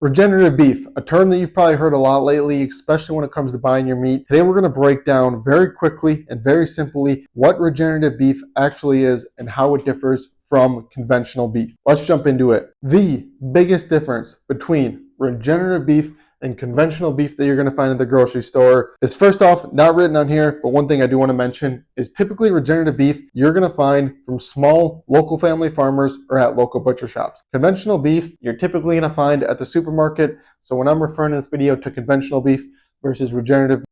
Regenerative beef, a term that you've probably heard a lot lately, especially when it comes to buying your meat. Today we're going to break down very quickly and very simply what regenerative beef actually is and how it differs from conventional beef. Let's jump into it. The biggest difference between regenerative beef and conventional beef that you're going to find at the grocery store is, first off, not written on here, but one thing I do want to mention is typically regenerative beef you're going to find from small local family farmers or at local butcher shops. Conventional beef you're typically going to find at the supermarket. So when I'm referring in this video to conventional beef versus regenerative,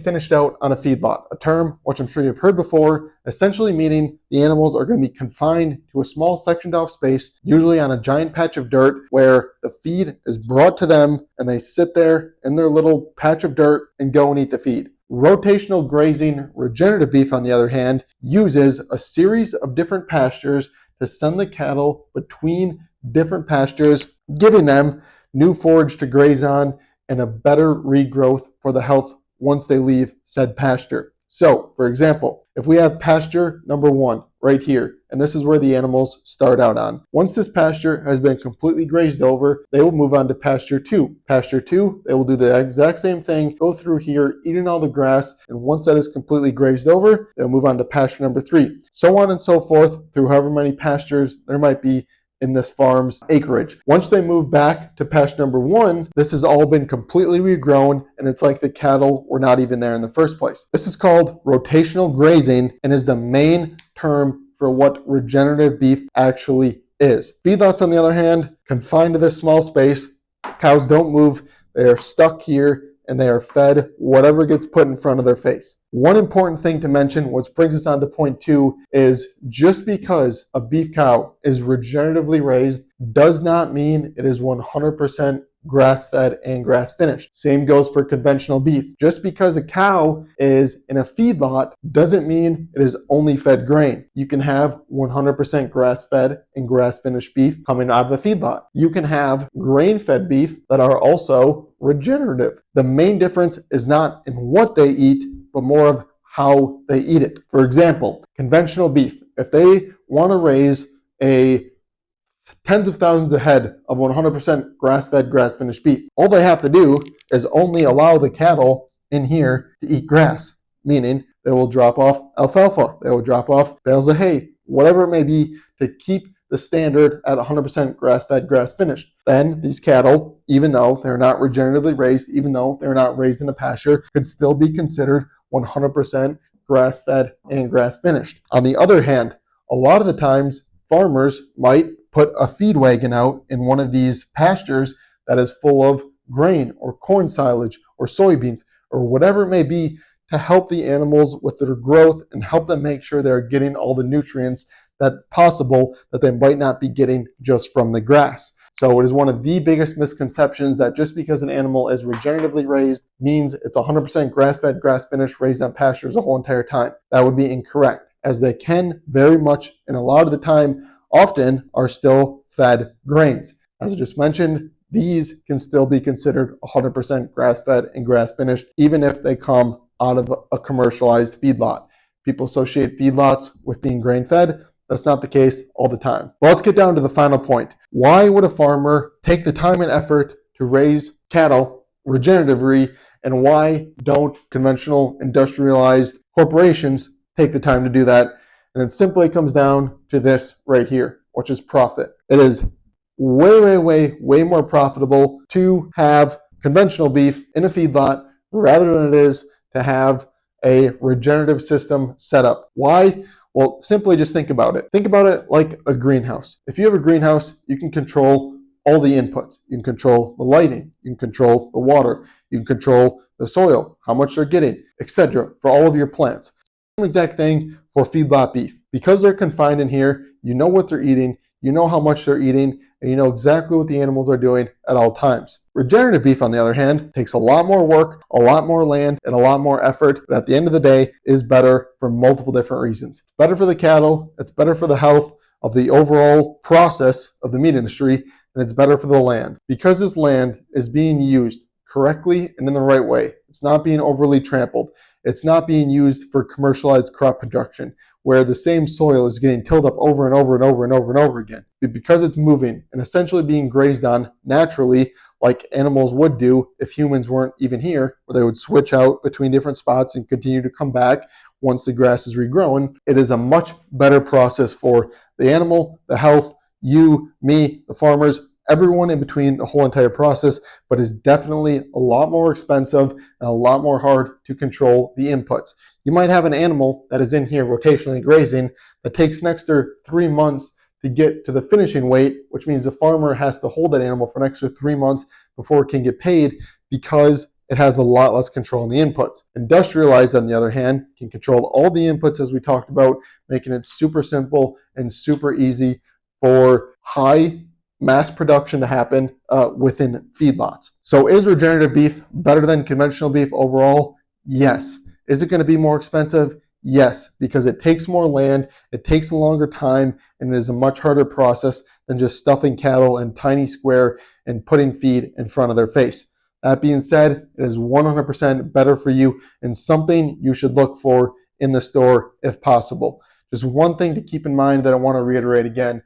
finished out on a feedlot, a term which I'm sure you've heard before, essentially meaning the animals are going to be confined to a small sectioned off space, usually on a giant patch of dirt, where the feed is brought to them and they sit there in their little patch of dirt and go and eat the feed. Rotational grazing regenerative beef, on the other hand, uses a series of different pastures to send the cattle between different pastures, giving them new forage to graze on and a better regrowth for the health once they leave said pasture. So, for example, if we have pasture number 1 right here, and this is where the animals start out on. Once this pasture has been completely grazed over, they will move on to pasture 2. Pasture 2, they will do the exact same thing, go through here, eating all the grass, and once that is completely grazed over, they'll move on to pasture number 3. So on and so forth through however many pastures there might be in this farm's acreage. Once they move back to pasture number 1, this has all been completely regrown and it's like the cattle were not even there in the first place. This is called rotational grazing and is the main term for what regenerative beef actually is. Feedlots, on the other hand, confined to this small space. Cows don't move. They are stuck here and they are fed whatever gets put in front of their face. One important thing to mention, which brings us on to point 2, is just because a beef cow is regeneratively raised does not mean it is 100% grass-fed and grass-finished. Same goes for conventional beef. Just because a cow is in a feedlot doesn't mean it is only fed grain. You can have 100% grass-fed and grass-finished beef coming out of a feedlot. You can have grain-fed beef that are also regenerative. The main difference is not in what they eat, but more of how they eat it. For example, conventional beef, if they want to raise tens of thousands of head of 100% grass-fed, grass-finished beef, all they have to do is only allow the cattle in here to eat grass, meaning they will drop off alfalfa, they will drop off bales of hay, whatever it may be, to keep the standard at 100% grass-fed, grass-finished. Then these cattle, even though they're not regeneratively raised, even though they're not raised in a pasture, could still be considered 100% grass-fed and grass-finished. On the other hand, a lot of the times farmers might put a feed wagon out in one of these pastures that is full of grain or corn silage or soybeans or whatever it may be to help the animals with their growth and help them make sure they're getting all the nutrients that's possible that they might not be getting just from the grass. So it is one of the biggest misconceptions that just because an animal is regeneratively raised means it's 100% grass-fed, grass-finished, raised on pastures the whole entire time. That would be incorrect, as they can very much, and a lot of the time, often are still fed grains. As I just mentioned, these can still be considered 100% grass-fed and grass-finished, even if they come out of a commercialized feedlot. People associate feedlots with being grain-fed. That's not the case all the time. Well, let's get down to the final point. Why would a farmer take the time and effort to raise cattle regeneratively, and why don't conventional industrialized corporations take the time to do that? And it simply comes down to this right here, which is profit. It is way more profitable to have conventional beef in a feedlot rather than it is to have a regenerative system set up. Why? Well, simply just think about it. Think about it like a greenhouse. If you have a greenhouse, you can control all the inputs. You can control the lighting. You can control the water. You can control the soil, how much they're getting, etc. for all of your plants. Same exact thing for feedlot beef. Because they're confined in here, you know what they're eating, you know how much they're eating, and you know exactly what the animals are doing at all times. Regenerative beef, on the other hand, takes a lot more work, a lot more land, and a lot more effort, but at the end of the day is better for multiple different reasons. It's better for the cattle, it's better for the health of the overall process of the meat industry, and it's better for the land. Because this land is being used correctly and in the right way, it's not being overly trampled. It's not being used for commercialized crop production, where the same soil is getting tilled up over and over and over and over and over again. But because it's moving and essentially being grazed on naturally, like animals would do if humans weren't even here, where they would switch out between different spots and continue to come back once the grass is regrown, it is a much better process for the animal, the health, you, me, the farmers, everyone in between the whole entire process, but is definitely a lot more expensive and a lot more hard to control the inputs. You might have an animal that is in here rotationally grazing that takes an extra 3 months to get to the finishing weight, which means the farmer has to hold that animal for an extra 3 months before it can get paid because it has a lot less control on the inputs. Industrialized, on the other hand, can control all the inputs as we talked about, making it super simple and super easy for high mass production to happen within feedlots. So is regenerative beef better than conventional beef overall? Yes. Is it going to be more expensive? Yes, because it takes more land, it takes a longer time, and it is a much harder process than just stuffing cattle in tiny square and putting feed in front of their face. That being said, it is 100% better for you and something you should look for in the store if possible. Just one thing to keep in mind that I want to reiterate again,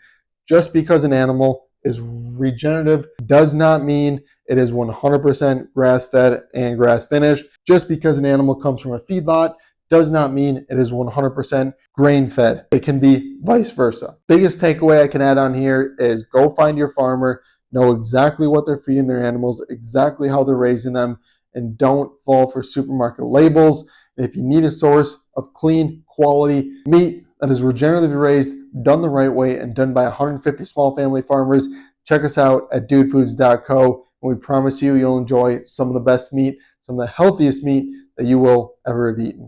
just because an animal is regenerative does not mean it is 100% grass-fed and grass-finished. Just because an animal comes from a feedlot does not mean it is 100% grain-fed. It can be vice versa. Biggest takeaway I can add on here is go find your farmer, know exactly what they're feeding their animals, exactly how they're raising them, and don't fall for supermarket labels. And if you need a source of clean, quality meat that is regeneratively raised, done the right way, and done by 150 small family farmers, check us out at dudefoods.co, and we promise you'll enjoy some of the best meat, some of the healthiest meat that you will ever have eaten.